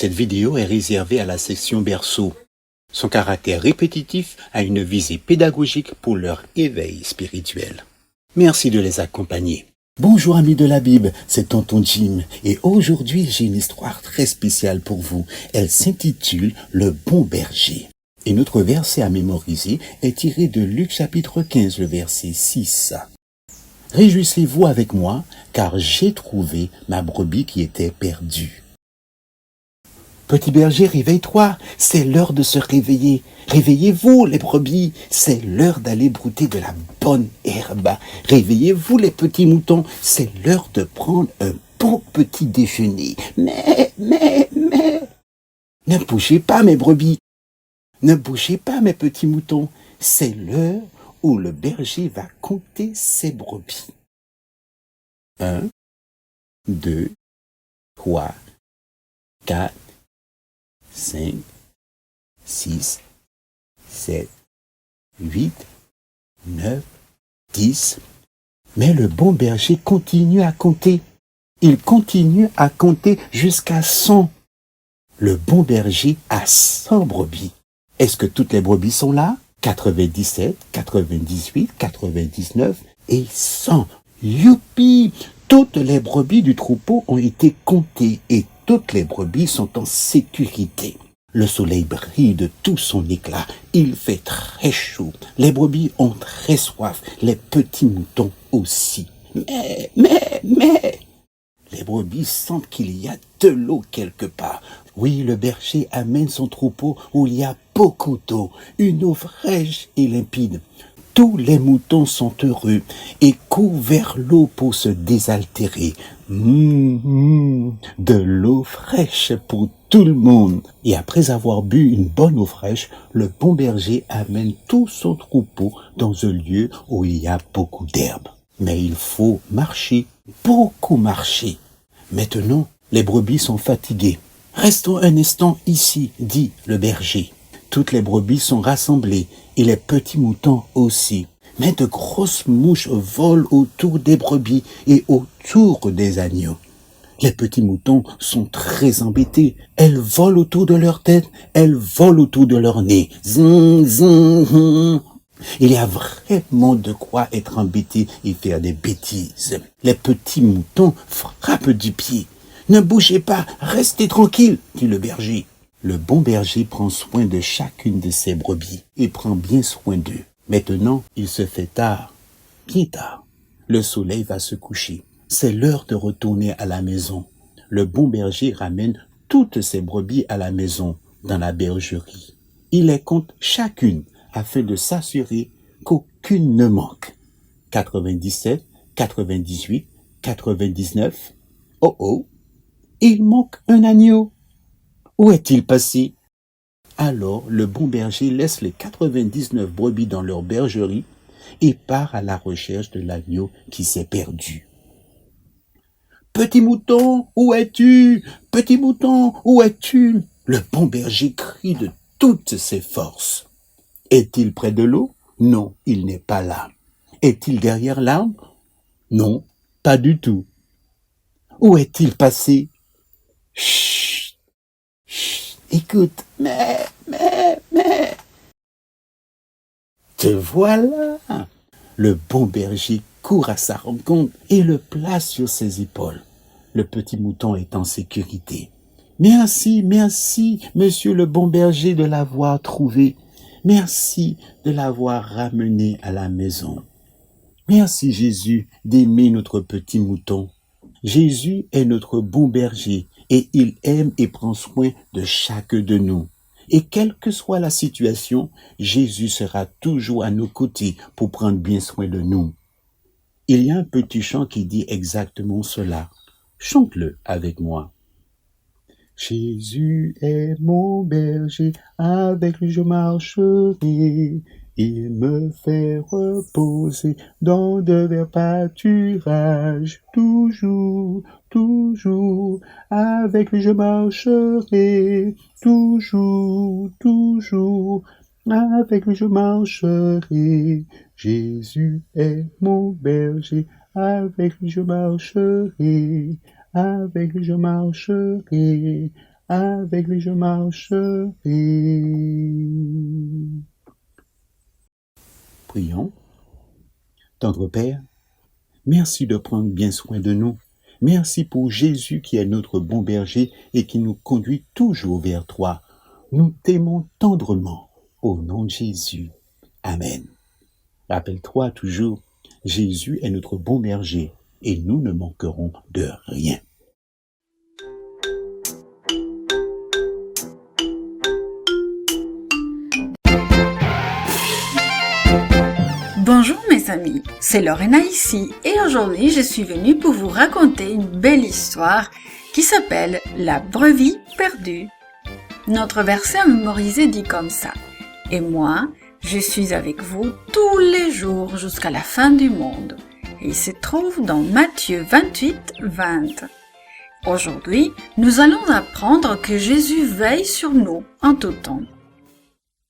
Cette vidéo est réservée à la section berceau. Son caractère répétitif a une visée pédagogique pour leur éveil spirituel. Merci de les accompagner. Bonjour amis de la Bible, c'est Tonton Jim et aujourd'hui j'ai une histoire très spéciale pour vous. Elle s'intitule Le bon berger. Et notre verset à mémoriser est tiré de Luc chapitre 15, le verset 6. Réjouissez-vous avec moi, car j'ai trouvé ma brebis qui était perdue. Petit berger, réveille-toi, c'est l'heure de se réveiller. Réveillez-vous les brebis, c'est l'heure d'aller brouter de la bonne herbe. Réveillez-vous les petits moutons, c'est l'heure de prendre un bon petit déjeuner. Mais, ne bougez pas mes brebis, ne bougez pas mes petits moutons, c'est l'heure où le berger va compter ses brebis. 1, 2, 3, 4, 5, 6, 7, 8, 9, 10. Mais le bon berger continue à compter. Il continue à compter jusqu'à 100. Le bon berger a 100 brebis. Est-ce que toutes les brebis sont là? 97, 98, 99 et 100. Youpi! Toutes les brebis du troupeau ont été comptées et toutes les brebis sont en sécurité. Le soleil brille de tout son éclat. Il fait très chaud. Les brebis ont très soif. Les petits moutons aussi. Mais... Les brebis sentent qu'il y a de l'eau quelque part. Oui, le berger amène son troupeau où il y a beaucoup d'eau. Une eau fraîche et limpide. Tous les moutons sont heureux et courent vers l'eau pour se désaltérer. De l'eau fraîche pour tout le monde. Et après avoir bu une bonne eau fraîche, le bon berger amène tout son troupeau dans un lieu où il y a beaucoup d'herbe. Mais il faut marcher, beaucoup marcher. Maintenant, les brebis sont fatiguées. Restons un instant ici, dit le berger. Toutes les brebis sont rassemblées et les petits moutons aussi. Mais de grosses mouches volent autour des brebis et autour des agneaux. Les petits moutons sont très embêtés. Elles volent autour de leur tête, elles volent autour de leur nez. Zing, zing, zing. Il y a vraiment de quoi être embêté et faire des bêtises. Les petits moutons frappent du pied. Ne bougez pas, restez tranquille, dit le berger. Le bon berger prend soin de chacune de ses brebis et prend bien soin d'eux. Maintenant, il se fait tard, bien tard. Le soleil va se coucher. C'est l'heure de retourner à la maison. Le bon berger ramène toutes ses brebis à la maison, dans la bergerie. Il les compte chacune afin de s'assurer qu'aucune ne manque. 97, 98, 99. Oh, il manque un agneau. Où est-il passé? Alors le bon berger laisse les 99 brebis dans leur bergerie et part à la recherche de l'agneau qui s'est perdu. Petit mouton, où es-tu? Petit mouton, où es-tu? Le bon berger crie de toutes ses forces. Est-il près de l'eau? Non, il n'est pas là. Est-il derrière l'arbre? Non, pas du tout. Où est-il passé? Chut, chut, écoute, mais. Te voilà! Le bon berger court à sa rencontre et le place sur ses épaules. Le petit mouton est en sécurité. Merci, monsieur le bon berger de l'avoir trouvé. Merci de l'avoir ramené à la maison. Merci Jésus d'aimer notre petit mouton. Jésus est notre bon berger et il aime et prend soin de chaque de nous. Et quelle que soit la situation, Jésus sera toujours à nos côtés pour prendre bien soin de nous. Il y a un petit chant qui dit exactement cela. Chante-le avec moi. Jésus est mon berger, avec lui je marcherai. Il me fait reposer dans de verts pâturages. Toujours, avec lui je marcherai. Toujours, avec lui je marcherai. Jésus est mon berger, avec lui je marcherai. Avec lui je marcherai, avec lui je marcherai. Prions. Tendre Père, merci de prendre bien soin de nous. Merci pour Jésus qui est notre bon berger et qui nous conduit toujours vers toi. Nous t'aimons tendrement. Au nom de Jésus. Amen. Rappelle-toi toujours, Jésus est notre bon berger et nous ne manquerons de rien. Bonjour mes amis, c'est Lorena ici et aujourd'hui je suis venue pour vous raconter une belle histoire qui s'appelle La brebis perdue. Notre verset à mémoriser dit comme ça: Et moi, je suis avec vous tous les jours jusqu'à la fin du monde. Et il se trouve dans Matthieu 28, 20. Aujourd'hui, nous allons apprendre que Jésus veille sur nous en tout temps.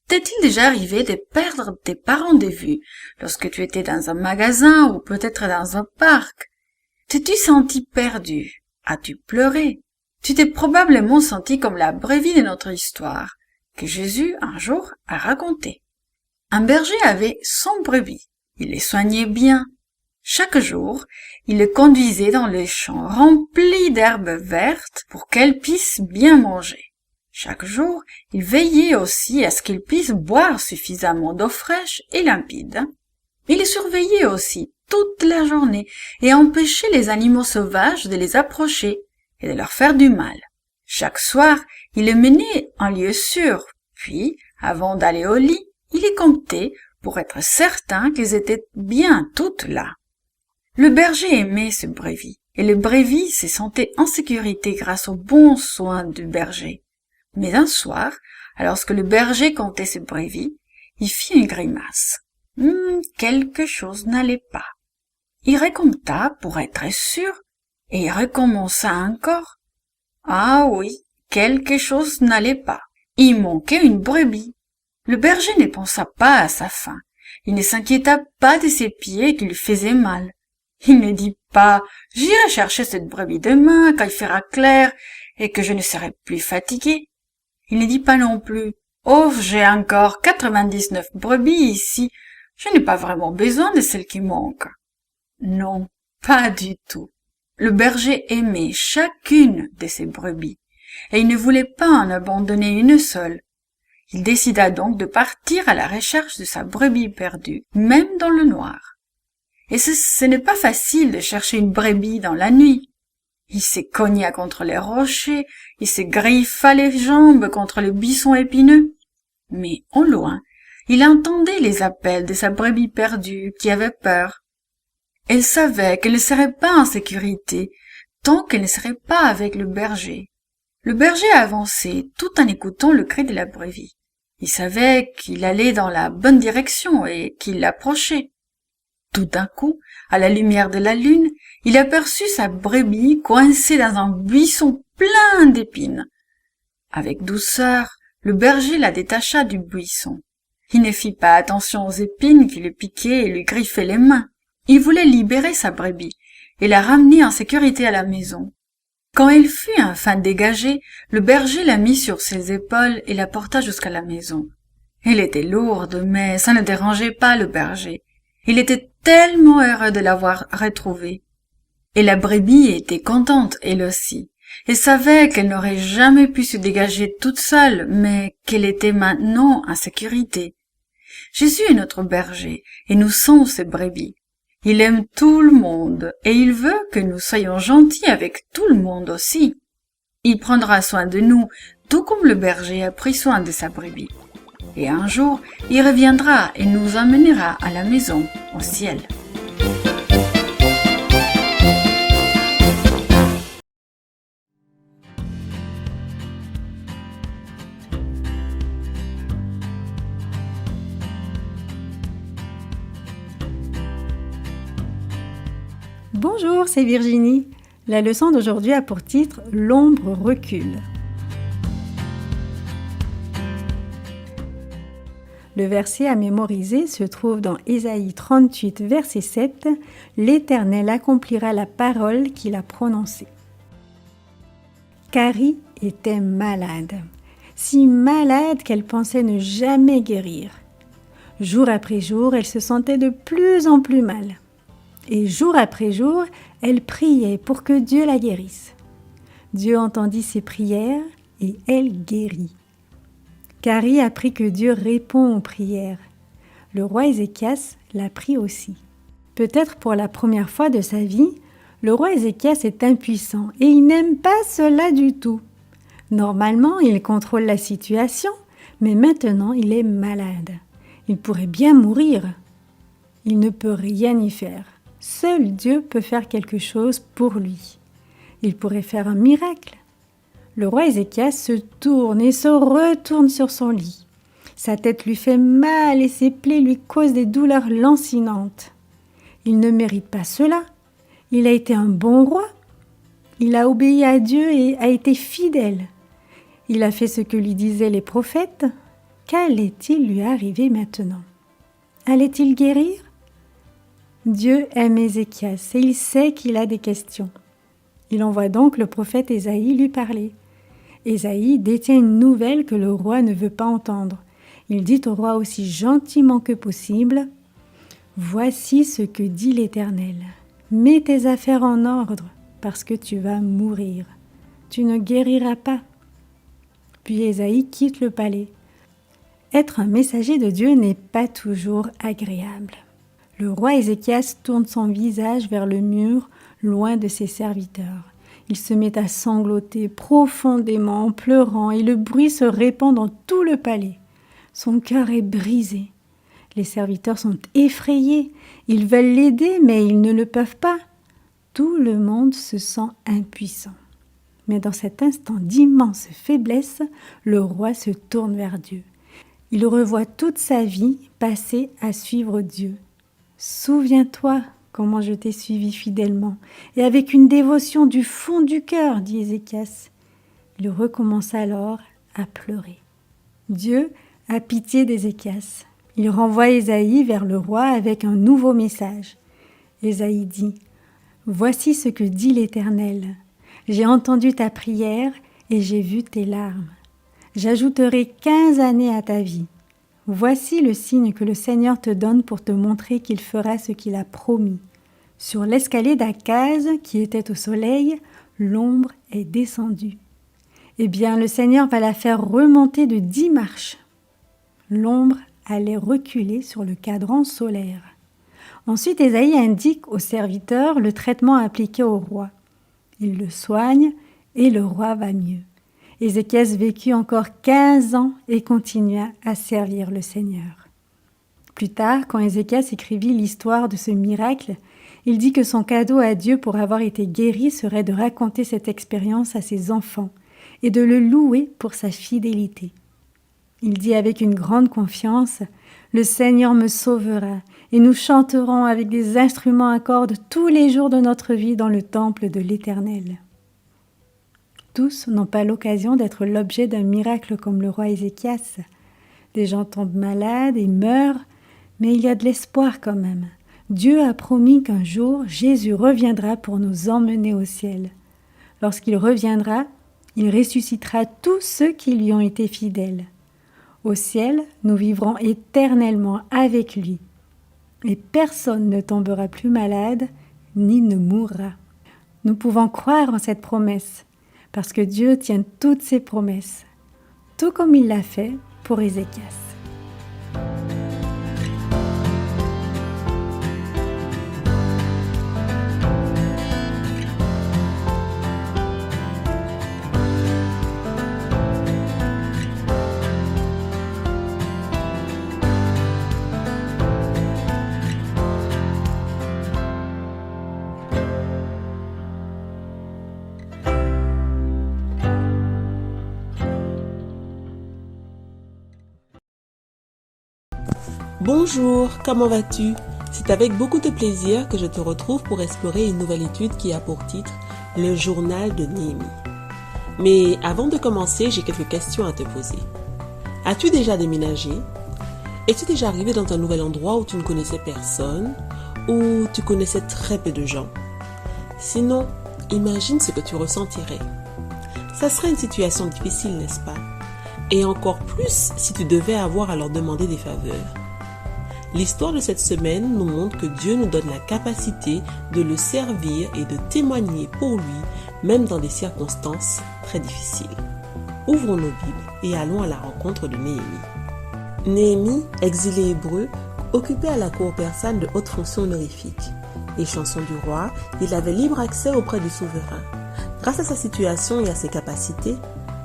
T'est-il déjà arrivé de perdre tes parents de vue lorsque tu étais dans un magasin ou peut-être dans un parc? T'es-tu senti perdu? As-tu pleuré? Tu t'es probablement senti comme la brebis de notre histoire, que Jésus un jour a racontée. Un berger avait 100 brebis. Il les soignait bien. Chaque jour, il les conduisait dans les champs remplis d'herbes vertes pour qu'elles puissent bien manger. Chaque jour, il veillait aussi à ce qu'ils puissent boire suffisamment d'eau fraîche et limpide. Il les surveillait aussi toute la journée et empêchait les animaux sauvages de les approcher et de leur faire du mal. Chaque soir, il les menait en lieu sûr, puis, avant d'aller au lit, il les comptait pour être certain qu'elles étaient bien toutes là. Le berger aimait ce brebis, et le brebis se sentait en sécurité grâce aux bons soins du berger. Mais un soir, alors que le berger comptait ses brebis, il fit une grimace. Quelque chose n'allait pas. Il recompta pour être sûr, et il recommença encore. Ah oui, quelque chose n'allait pas. Il manquait une brebis. Le berger ne pensa pas à sa faim. Il ne s'inquiéta pas de ses pieds qui lui faisaient mal. Il ne dit pas « J'irai chercher cette brebis demain quand il fera clair et que je ne serai plus fatigué ». Il ne dit pas non plus « Oh, j'ai encore 99 brebis ici, je n'ai pas vraiment besoin de celle qui manque ». Non, pas du tout. Le berger aimait chacune de ses brebis, et il ne voulait pas en abandonner une seule. Il décida donc de partir à la recherche de sa brebis perdue, même dans le noir. Et ce n'est pas facile de chercher une brebis dans la nuit. Il se cogna contre les rochers, il se griffa les jambes contre les buissons épineux. Mais au loin, il entendait les appels de sa brebis perdue qui avait peur. Elle savait qu'elle ne serait pas en sécurité tant qu'elle ne serait pas avec le berger. Le berger avançait tout en écoutant le cri de la brebis. Il savait qu'il allait dans la bonne direction et qu'il approchait. Tout d'un coup, à la lumière de la lune, il aperçut sa brebis coincée dans un buisson plein d'épines. Avec douceur, le berger la détacha du buisson. Il ne fit pas attention aux épines qui le piquaient et lui griffaient les mains. Il voulait libérer sa brebis et la ramener en sécurité à la maison. Quand elle fut enfin dégagée, le berger la mit sur ses épaules et la porta jusqu'à la maison. Elle était lourde, mais ça ne dérangeait pas le berger. Il était tellement heureux de l'avoir retrouvée. Et la brebis était contente, elle aussi. Elle savait qu'elle n'aurait jamais pu se dégager toute seule, mais qu'elle était maintenant en sécurité. Jésus est notre berger, et nous sommes ses brebis. Il aime tout le monde, et il veut que nous soyons gentils avec tout le monde aussi. Il prendra soin de nous, tout comme le berger a pris soin de sa brebis. Et un jour, il reviendra et nous emmènera à la maison, au ciel. Bonjour, c'est Virginie. La leçon d'aujourd'hui a pour titre « L'ombre recule ». Le verset à mémoriser se trouve dans Ésaïe 38, verset 7. « L'Éternel accomplira la parole qu'il a prononcée. » Carrie était malade, si malade qu'elle pensait ne jamais guérir. Jour après jour, elle se sentait de plus en plus mal. Et jour après jour, elle priait pour que Dieu la guérisse. Dieu entendit ses prières et elle guérit. Carrie apprit que Dieu répond aux prières. Le roi Ézéchias l'apprit aussi. Peut-être pour la première fois de sa vie, le roi Ézéchias est impuissant et il n'aime pas cela du tout. Normalement, il contrôle la situation, mais maintenant il est malade. Il pourrait bien mourir. Il ne peut rien y faire. Seul Dieu peut faire quelque chose pour lui. Il pourrait faire un miracle. Le roi Ézéchias se tourne et se retourne sur son lit. Sa tête lui fait mal et ses plaies lui causent des douleurs lancinantes. Il ne mérite pas cela. Il a été un bon roi. Il a obéi à Dieu et a été fidèle. Il a fait ce que lui disaient les prophètes. Qu'allait-il lui arriver maintenant? Allait-il guérir? Dieu aime Ézéchias et il sait qu'il a des questions. Il envoie donc le prophète Ésaïe lui parler. Ésaïe détient une nouvelle que le roi ne veut pas entendre. Il dit au roi aussi gentiment que possible « Voici ce que dit l'Éternel. Mets tes affaires en ordre, parce que tu vas mourir. Tu ne guériras pas. » Puis Ésaïe quitte le palais. Être un messager de Dieu n'est pas toujours agréable. Le roi Ézéchias tourne son visage vers le mur, loin de ses serviteurs. Il se met à sangloter profondément en pleurant et le bruit se répand dans tout le palais. Son cœur est brisé. Les serviteurs sont effrayés. Ils veulent l'aider, mais ils ne le peuvent pas. Tout le monde se sent impuissant. Mais dans cet instant d'immense faiblesse, le roi se tourne vers Dieu. Il revoit toute sa vie passée à suivre Dieu. « Souviens-toi comment je t'ai suivi fidèlement, et avec une dévotion du fond du cœur, dit Ézéchias. » Il recommence alors à pleurer. Dieu a pitié d'Ézéchias. Il renvoie Ésaïe vers le roi avec un nouveau message. Ésaïe dit « Voici ce que dit l'Éternel. J'ai entendu ta prière et j'ai vu tes larmes. J'ajouterai 15 années à ta vie. Voici le signe que le Seigneur te donne pour te montrer qu'il fera ce qu'il a promis. Sur l'escalier d'Akaz, qui était au soleil, l'ombre est descendue. Eh bien, le Seigneur va la faire remonter de 10 marches. L'ombre allait reculer sur le cadran solaire. Ensuite, Ésaïe indique au serviteur le traitement appliqué au roi. Il le soigne et le roi va mieux. Ézéchias vécut encore 15 ans et continua à servir le Seigneur. Plus tard, quand Ézéchias écrivit l'histoire de ce miracle, il dit que son cadeau à Dieu pour avoir été guéri serait de raconter cette expérience à ses enfants et de le louer pour sa fidélité. Il dit avec une grande confiance « Le Seigneur me sauvera et nous chanterons avec des instruments à cordes tous les jours de notre vie dans le temple de l'Éternel. » Tous n'ont pas l'occasion d'être l'objet d'un miracle comme le roi Ézéchias. Des gens tombent malades et meurent, mais il y a de l'espoir quand même. Dieu a promis qu'un jour, Jésus reviendra pour nous emmener au ciel. Lorsqu'il reviendra, il ressuscitera tous ceux qui lui ont été fidèles. Au ciel, nous vivrons éternellement avec lui. Et personne ne tombera plus malade, ni ne mourra. Nous pouvons croire en cette promesse, parce que Dieu tient toutes ses promesses, tout comme il l'a fait pour Ézéchias. Bonjour, comment vas-tu? C'est avec beaucoup de plaisir que je te retrouve pour explorer une nouvelle étude qui a pour titre « Le journal de Néhémie ». Mais avant de commencer, j'ai quelques questions à te poser. As-tu déjà déménagé? Es-tu déjà arrivé dans un nouvel endroit où tu ne connaissais personne, où tu connaissais très peu de gens? Sinon, imagine ce que tu ressentirais. Ça serait une situation difficile, n'est-ce pas? Et encore plus si tu devais avoir à leur demander des faveurs. L'histoire de cette semaine nous montre que Dieu nous donne la capacité de le servir et de témoigner pour lui, même dans des circonstances très difficiles. Ouvrons nos Bibles et allons à la rencontre de Néhémie. Néhémie, exilé hébreu, occupé à la cour persane de hautes fonctions honorifiques. Échanson du roi, il avait libre accès auprès du souverain. Grâce à sa situation et à ses capacités,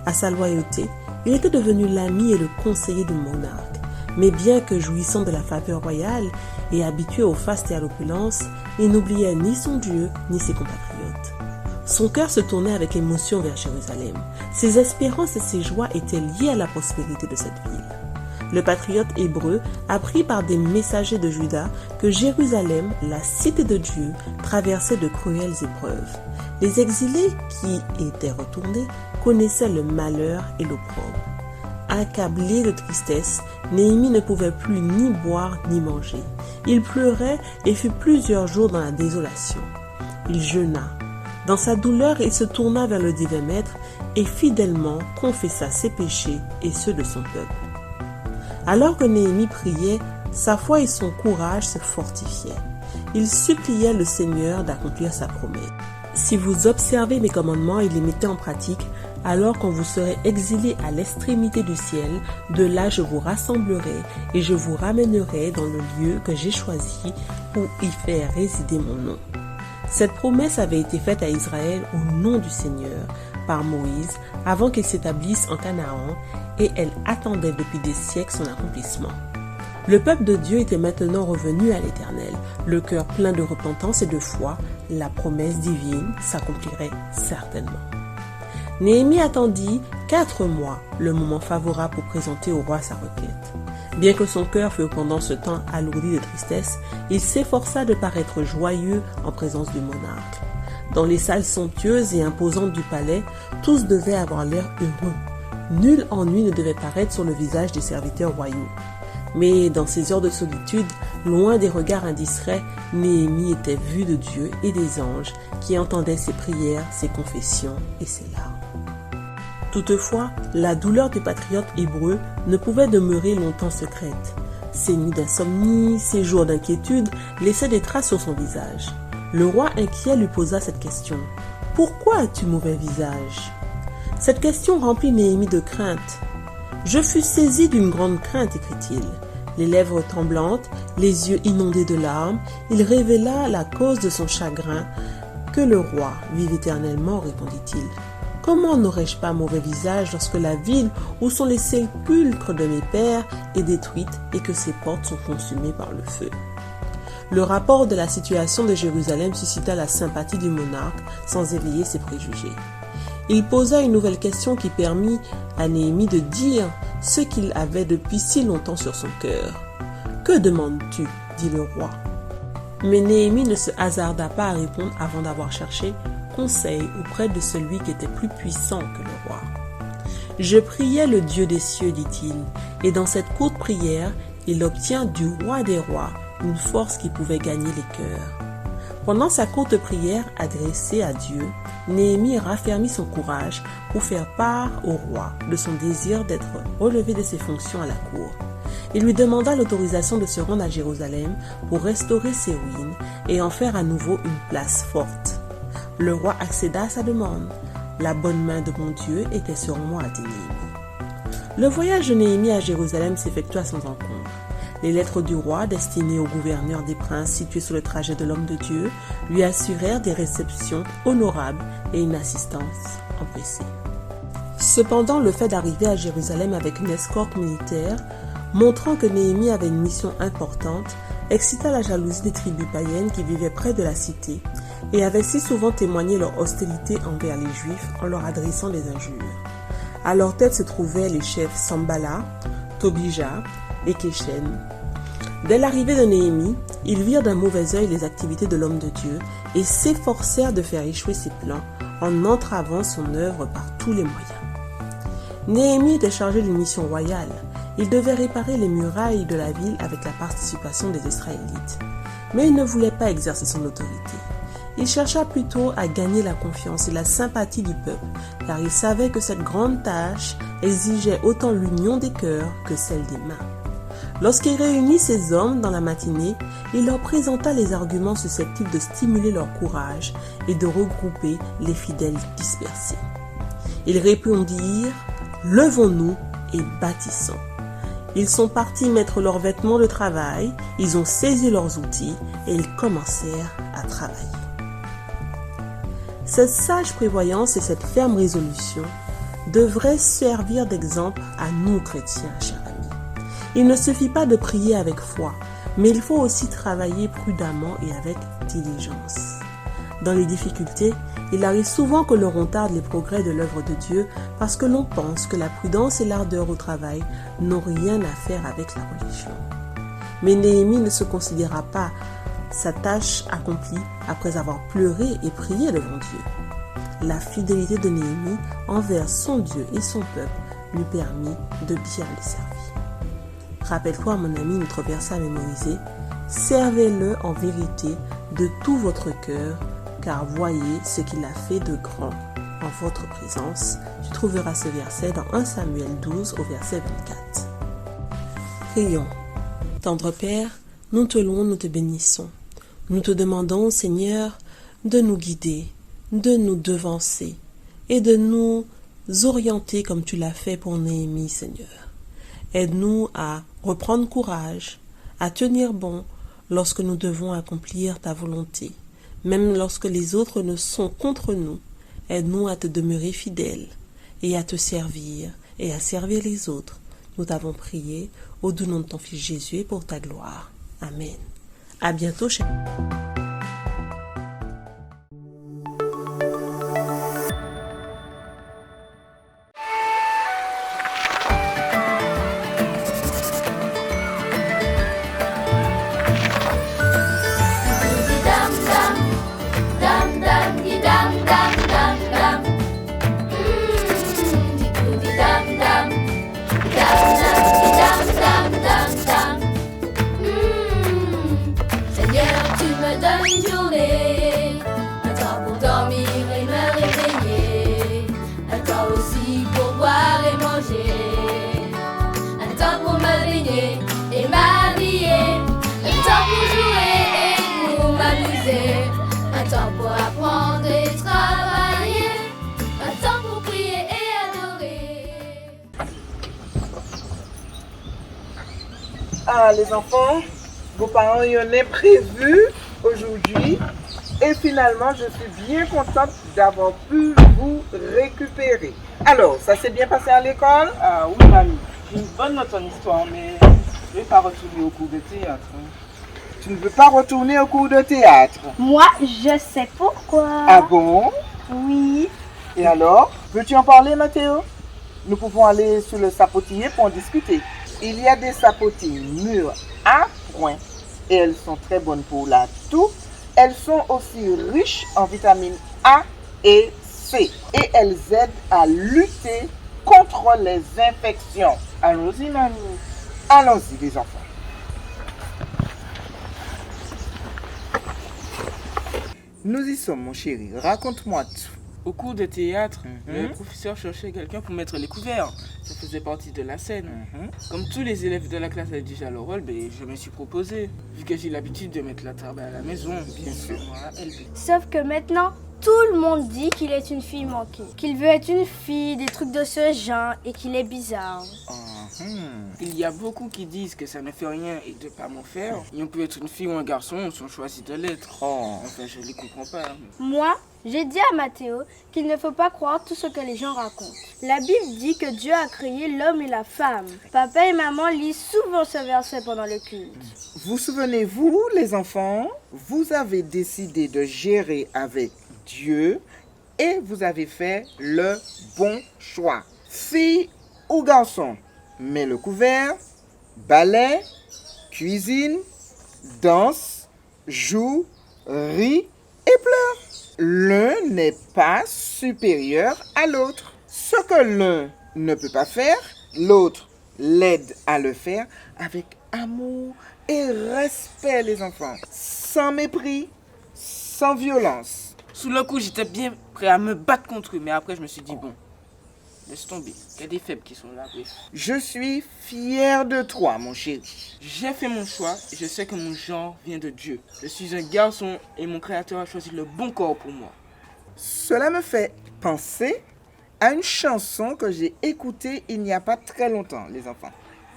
à sa loyauté, il était devenu l'ami et le conseiller du monarque. Mais bien que jouissant de la faveur royale et habitué au faste et à l'opulence, il n'oubliait ni son Dieu ni ses compatriotes. Son cœur se tournait avec émotion vers Jérusalem. Ses espérances et ses joies étaient liées à la prospérité de cette ville. Le patriote hébreu apprit par des messagers de Juda que Jérusalem, la cité de Dieu, traversait de cruelles épreuves. Les exilés qui étaient retournés connaissaient le malheur et l'opprobre. Accablé de tristesse, Néhémie ne pouvait plus ni boire ni manger. Il pleurait et fut plusieurs jours dans la désolation. Il jeûna. Dans sa douleur, il se tourna vers le divin maître et fidèlement confessa ses péchés et ceux de son peuple. Alors que Néhémie priait, sa foi et son courage se fortifiaient. Il suppliait le Seigneur d'accomplir sa promesse. Si vous observez mes commandements et les mettez en pratique, alors quand vous serez exilés à l'extrémité du ciel, de là je vous rassemblerai et je vous ramènerai dans le lieu que j'ai choisi pour y faire résider mon nom. Cette promesse avait été faite à Israël au nom du Seigneur par Moïse avant qu'il s'établisse en Canaan et elle attendait depuis des siècles son accomplissement. Le peuple de Dieu était maintenant revenu à l'Éternel, le cœur plein de repentance et de foi, la promesse divine s'accomplirait certainement. Néhémie attendit 4 mois, le moment favorable pour présenter au roi sa requête. Bien que son cœur fût pendant ce temps alourdi de tristesse, il s'efforça de paraître joyeux en présence du monarque. Dans les salles somptueuses et imposantes du palais, tous devaient avoir l'air heureux. Nul ennui ne devait paraître sur le visage des serviteurs royaux. Mais dans ces heures de solitude, loin des regards indiscrets, Néhémie était vu de Dieu et des anges qui entendaient ses prières, ses confessions et ses larmes. Toutefois, la douleur du patriote hébreu ne pouvait demeurer longtemps secrète. Ses nuits d'insomnie, ses jours d'inquiétude laissaient des traces sur son visage. Le roi inquiet lui posa cette question. « Pourquoi as-tu mauvais visage ?» Cette question remplit Néhémie de crainte. « Je fus saisi d'une grande crainte, écrit-il. Les lèvres tremblantes, les yeux inondés de larmes, il révéla la cause de son chagrin. Que le roi vive éternellement, répondit-il. Comment n'aurais-je pas mauvais visage lorsque la ville où sont les sépulcres de mes pères est détruite et que ses portes sont consumées par le feu? Le rapport de la situation de Jérusalem suscita la sympathie du monarque sans éveiller ses préjugés. Il posa une nouvelle question qui permit à Néhémie de dire ce qu'il avait depuis si longtemps sur son cœur. « Que demandes-tu » dit le roi. Mais Néhémie ne se hasarda pas à répondre avant d'avoir cherché conseil auprès de celui qui était plus puissant que le roi. « Je priais le Dieu des cieux, dit-il, et dans cette courte prière, il obtient du roi des rois une force qui pouvait gagner les cœurs. » Pendant sa courte prière adressée à Dieu, Néhémie raffermit son courage pour faire part au roi de son désir d'être relevé de ses fonctions à la cour. Il lui demanda l'autorisation de se rendre à Jérusalem pour restaurer ses ruines et en faire à nouveau une place forte. Le roi accéda à sa demande. La bonne main de mon Dieu était sur moi, dit Néhémie. Le voyage de Néhémie à Jérusalem s'effectua sans encombre. Les lettres du roi, destinées au gouverneur des princes situés sur le trajet de l'homme de Dieu, lui assurèrent des réceptions honorables et une assistance empressée. Cependant, le fait d'arriver à Jérusalem avec une escorte militaire, montrant que Néhémie avait une mission importante, excita la jalousie des tribus païennes qui vivaient près de la cité et avaient si souvent témoigné leur hostilité envers les Juifs en leur adressant des injures. À leur tête se trouvaient les chefs Sambala, Tobija et Kéchen. Dès l'arrivée de Néhémie, ils virent d'un mauvais œil les activités de l'homme de Dieu et s'efforcèrent de faire échouer ses plans en entravant son œuvre par tous les moyens. Néhémie était chargé d'une mission royale. Il devait réparer les murailles de la ville avec la participation des Israélites. Mais il ne voulait pas exercer son autorité. Il chercha plutôt à gagner la confiance et la sympathie du peuple, car il savait que cette grande tâche exigeait autant l'union des cœurs que celle des mains. Lorsqu'il réunit ses hommes dans la matinée, il leur présenta les arguments susceptibles de stimuler leur courage et de regrouper les fidèles dispersés. Ils répondirent « Levons-nous et bâtissons ». Ils sont partis mettre leurs vêtements de travail, ils ont saisi leurs outils et ils commencèrent à travailler. Cette sage prévoyance et cette ferme résolution devraient servir d'exemple à nous chrétiens, chers amis. Il ne suffit pas de prier avec foi, mais il faut aussi travailler prudemment et avec diligence. Dans les difficultés, il arrive souvent que l'on retarde les progrès de l'œuvre de Dieu parce que l'on pense que la prudence et l'ardeur au travail n'ont rien à faire avec la religion. Mais Néhémie ne se considéra pas sa tâche accomplie après avoir pleuré et prié devant Dieu. La fidélité de Néhémie envers son Dieu et son peuple lui permit de bien le servir. Rappelle-toi, mon ami, notre verset à mémoriser. Servez-le en vérité de tout votre cœur, car voyez ce qu'il a fait de grand en votre présence. Tu trouveras ce verset dans 1 Samuel 12 au verset 24. Prions. Tendre Père, nous te louons, nous te bénissons. Nous te demandons, Seigneur, de nous guider, de nous devancer et de nous orienter comme tu l'as fait pour Néhémie, Seigneur. Aide-nous à reprendre courage, à tenir bon lorsque nous devons accomplir ta volonté, même lorsque les autres ne sont contre nous. Aide-nous à te demeurer fidèles et à te servir et à servir les autres. Nous t'avons prié au doux nom de ton Fils Jésus et pour ta gloire. Amen. À bientôt, chers. Ah, les enfants, vos parents y en ont prévu aujourd'hui et finalement je suis bien contente d'avoir pu vous récupérer. Alors, ça s'est bien passé à l'école? Ah oui, mamie, j'ai une bonne note en histoire, mais je ne vais pas retourner au cours de théâtre. Tu ne veux pas retourner au cours de théâtre? Moi, je sais pourquoi. Ah bon? Oui. Et alors, veux-tu en parler, Mathéo? Nous pouvons aller sur le sapotier pour en discuter. Il y a des sapotilles mûres à point et elles sont très bonnes pour la toux. Elles sont aussi riches en vitamines A et C et elles aident à lutter contre les infections. Allons-y, mamie. Allons-y, les enfants. Nous y sommes, mon chéri. Raconte-moi tout. Au cours de théâtre, le professeur cherchait quelqu'un pour mettre les couverts. Ça faisait partie de la scène. Comme tous les élèves de la classe avaient déjà leur rôle, je me suis proposé. Vu que j'ai l'habitude de mettre la table à la maison, bien sûr, moi, elle. Sauf que maintenant, tout le monde dit qu'il est une fille manquée. Qu'il veut être une fille, des trucs de ce genre, et qu'il est bizarre. Il y a beaucoup qui disent que ça ne fait rien et de pas m'en faire. Et on peut être une fille ou un garçon si on choisit de l'être. Enfin, je ne les comprends pas. Moi, j'ai dit à Mathéo qu'il ne faut pas croire tout ce que les gens racontent. La Bible dit que Dieu a créé l'homme et la femme. Papa et maman lisent souvent ce verset pendant le culte. Vous souvenez-vous, les enfants, vous avez décidé de gérer avec Dieu et vous avez fait le bon choix. Fille ou garçon, mets le couvert, ballet, cuisine, danse, joue, rit et pleure. L'un n'est pas supérieur à l'autre. Ce que l'un ne peut pas faire, l'autre l'aide à le faire avec amour et respect, les enfants. Sans mépris, sans sans violence. Sous le coup, j'étais bien prêt à me battre contre eux, mais après, je me suis dit, bon, laisse tomber. Il y a des faibles qui sont là, bref. Je suis fier de toi, mon chéri. J'ai fait mon choix et je sais que mon genre vient de Dieu. Je suis un garçon et mon créateur a choisi le bon corps pour moi. Cela me fait penser à une chanson que j'ai écoutée il n'y a pas très longtemps, les enfants.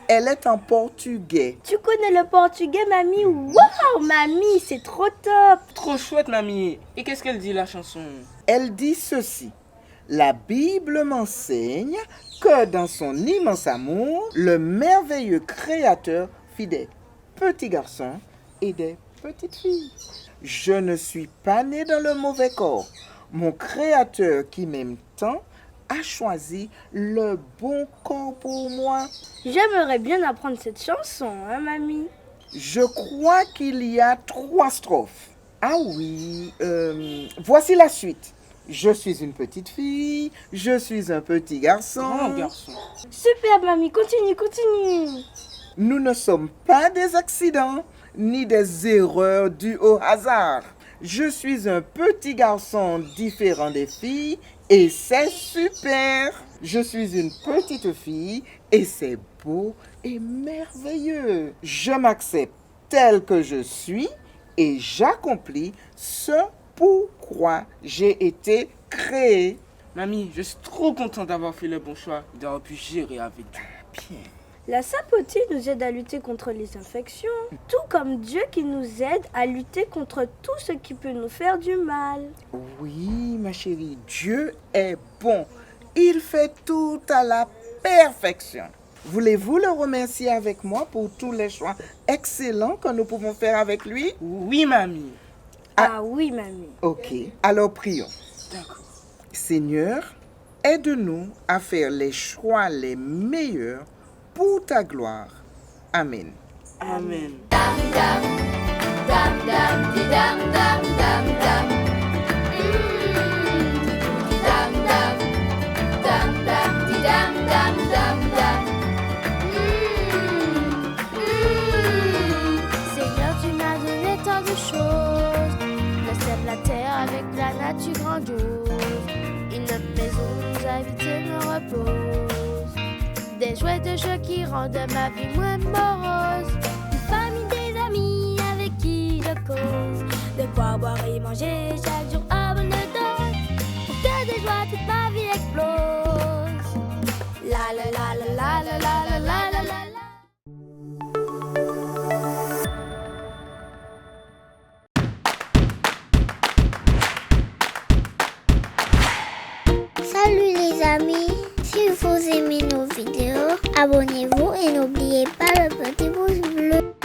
Elle est en portugais. Tu connais le portugais, mamie? Waouh, mamie, c'est trop top. Trop chouette, mamie. Et qu'est-ce qu'elle dit, la chanson? Elle dit ceci. La Bible m'enseigne que dans son immense amour, le merveilleux Créateur fit des petits garçons et des petites filles. Je ne suis pas né dans le mauvais corps. Mon Créateur qui m'aime tant a choisi le bon corps pour moi. J'aimerais bien apprendre cette chanson, hein, mamie? Je crois qu'il y a 3 strophes. Ah oui, voici la suite. Je suis une petite fille, je suis un petit garçon. Grand garçon. Super, mamie, continue. Nous ne sommes pas des accidents, ni des erreurs dues au hasard. Je suis un petit garçon différent des filles et c'est super. Je suis une petite fille et c'est beau et merveilleux. Je m'accepte tel que je suis et j'accomplis ce pourquoi j'ai été créé. Mamie, je suis trop content d'avoir fait le bon choix et d'avoir pu gérer avec Dieu. Bien. La sapotis nous aide à lutter contre les infections, tout comme Dieu qui nous aide à lutter contre tout ce qui peut nous faire du mal. Oui, ma chérie, Dieu est bon. Il fait tout à la perfection. Voulez-vous le remercier avec moi pour tous les choix excellents que nous pouvons faire avec lui? Oui, mamie. Ah oui, mamie. Ok, alors prions. D'accord. Seigneur, aide-nous à faire les choix les meilleurs pour ta gloire. Amen. Amen. Seigneur, tu m'as donné tant de choses. Le ciel, la terre avec la nature grandiose. Une maison où nous habiter me repose. Des jouets de jeux qui rendent ma vie moins morose. Une famille, des amis avec qui je cause. De quoi boire et manger chaque jour à bonne dose. Pour que de joie toute ma vie explose. La la la la la la la la la la la. Salut les amis, si vous aimez nos vidéos, abonnez-vous et n'oubliez pas le petit pouce bleu.